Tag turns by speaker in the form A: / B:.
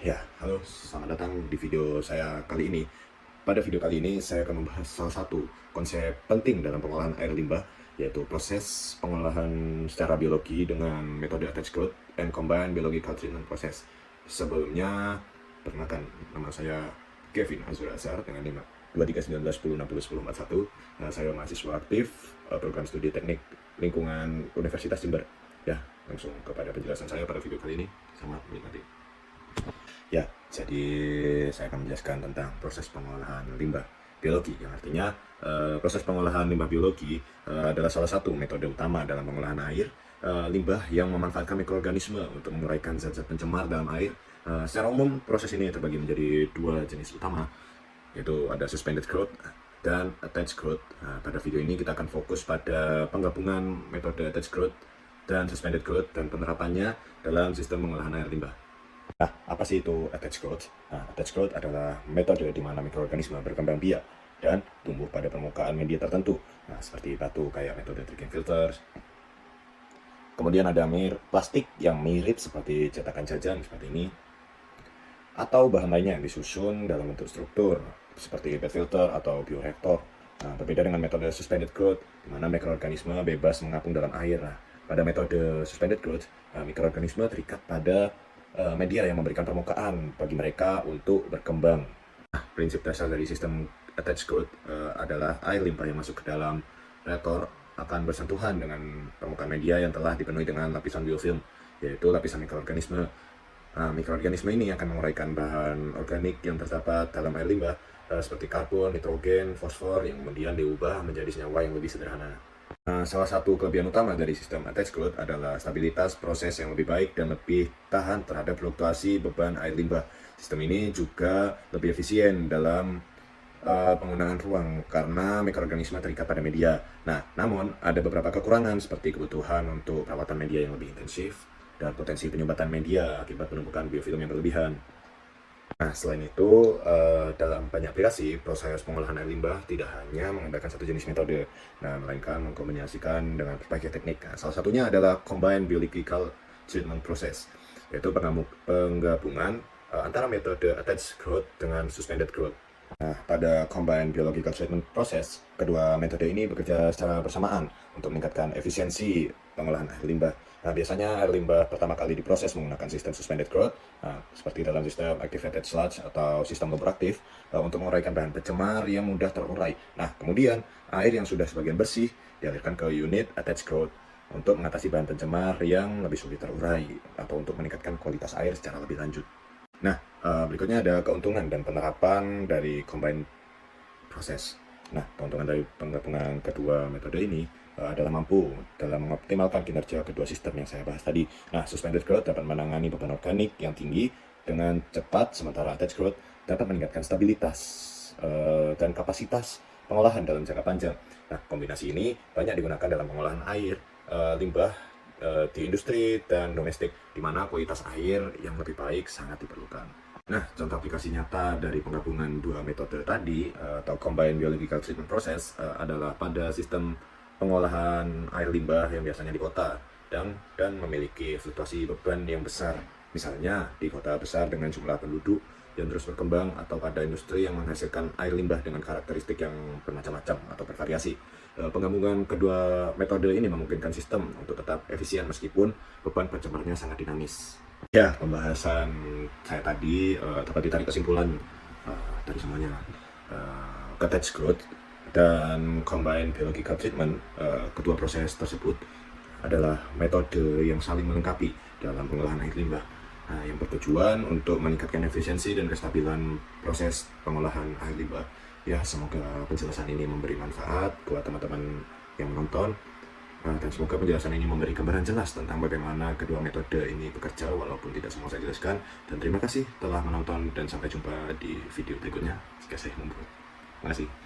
A: Ya, halo, selamat datang di video saya kali ini. Pada video kali ini, saya akan membahas salah satu konsep penting dalam pengolahan air limbah, yaitu proses pengolahan secara biologi dengan metode attached growth and combined biological treatment process. Sebelumnya, perkenalkan, nama saya Kevin Azura Azhar dengan 231910601041. Saya mahasiswa aktif program studi teknik lingkungan Universitas Jember. Ya, langsung kepada penjelasan saya pada video kali ini. Selamat menikmati. Ya, jadi saya akan menjelaskan tentang proses pengolahan limbah biologi, yang artinya proses pengolahan limbah biologi adalah salah satu metode utama dalam pengolahan air limbah yang memanfaatkan mikroorganisme untuk menguraikan zat-zat pencemar dalam air. Secara umum, proses ini terbagi menjadi dua jenis utama, yaitu ada suspended growth dan attached growth. Pada video ini kita akan fokus pada penggabungan metode attached growth dan suspended growth dan penerapannya dalam sistem pengolahan air limbah. Nah, apa sih itu attached growth? Attached growth adalah metode di mana mikroorganisme berkembang biak dan tumbuh pada permukaan media tertentu. Nah, seperti batu kayak metode drinking filters. Kemudian ada plastik yang mirip seperti cetakan jajan seperti ini. Atau bahan lainnya yang disusun dalam bentuk struktur seperti PET filter atau bioreaktor. Nah, berbeda dengan metode suspended growth, di mana mikroorganisme bebas mengapung dalam air. Nah, pada metode suspended growth, mikroorganisme terikat pada media yang memberikan permukaan bagi mereka untuk berkembang. Nah, prinsip dasar dari sistem attached growth adalah air limbah yang masuk ke dalam reaktor akan bersentuhan dengan permukaan media yang telah dipenuhi dengan lapisan biofilm, yaitu lapisan mikroorganisme. Nah, mikroorganisme ini akan menguraikan bahan organik yang terdapat dalam air limbah seperti karbon, nitrogen, fosfor yang kemudian diubah menjadi senyawa yang lebih sederhana. Nah, salah satu kelebihan utama dari sistem attached growth adalah stabilitas proses yang lebih baik dan lebih tahan terhadap fluktuasi beban air limbah. Sistem ini juga lebih efisien dalam penggunaan ruang karena mikroorganisme terikat pada media. Nah, namun ada beberapa kekurangan seperti kebutuhan untuk perawatan media yang lebih intensif dan potensi penyumbatan media akibat penumpukan biofilm yang berlebihan. Nah, selain itu, dalam banyak aplikasi, proses pengolahan air limbah tidak hanya mengandalkan satu jenis metode, nah, melainkan mengkombinasikan dengan berbagai teknik. Nah, salah satunya adalah Combined Biological Treatment Process, yaitu penggabungan antara metode attached growth dengan suspended growth. Nah, pada Combined Biological Treatment Process, kedua metode ini bekerja secara bersamaan untuk meningkatkan efisiensi pengolahan air limbah. Nah, biasanya air limbah pertama kali diproses menggunakan sistem suspended growth, seperti dalam sistem activated sludge atau sistem lumpur aktif, untuk menguraikan bahan pencemar yang mudah terurai. Nah, kemudian air yang sudah sebagian bersih dialirkan ke unit attached growth untuk mengatasi bahan pencemar yang lebih sulit terurai atau untuk meningkatkan kualitas air secara lebih lanjut. Nah, berikutnya ada keuntungan dan penerapan dari combined process. Nah, keuntungan dari penggabungan kedua metode ini adalah mampu dalam mengoptimalkan kinerja kedua sistem yang saya bahas tadi. Nah, suspended growth dapat menangani beban organik yang tinggi dengan cepat, sementara attached growth dapat meningkatkan stabilitas dan kapasitas pengolahan dalam jangka panjang. Nah, kombinasi ini banyak digunakan dalam pengolahan air limbah di industri dan domestik, di mana kualitas air yang lebih baik sangat diperlukan. Nah, contoh aplikasi nyata dari penggabungan dua metode tadi atau Combined Biological Treatment Process adalah pada sistem pengolahan air limbah yang biasanya di kota dan memiliki fluktuasi beban yang besar. Misalnya di kota besar dengan jumlah penduduk yang terus berkembang atau pada industri yang menghasilkan air limbah dengan karakteristik yang bermacam-macam atau bervariasi. Penggabungan kedua metode ini memungkinkan sistem untuk tetap efisien meskipun beban pencemarnya sangat dinamis. Ya, pembahasan saya tadi dapat ditarik kesimpulan dari semuanya. Attached growth dan combined biological treatment, kedua proses tersebut adalah metode yang saling melengkapi dalam pengolahan air limbah, yang bertujuan untuk meningkatkan efisiensi dan kestabilan proses pengolahan air limbah. Ya, semoga penjelasan ini memberi manfaat buat teman-teman yang menonton. Dan semoga penjelasan ini memberi gambaran jelas tentang bagaimana kedua metode ini bekerja walaupun tidak semua saya jelaskan. Dan terima kasih telah menonton dan sampai jumpa di video berikutnya jika saya membuat. Terima kasih.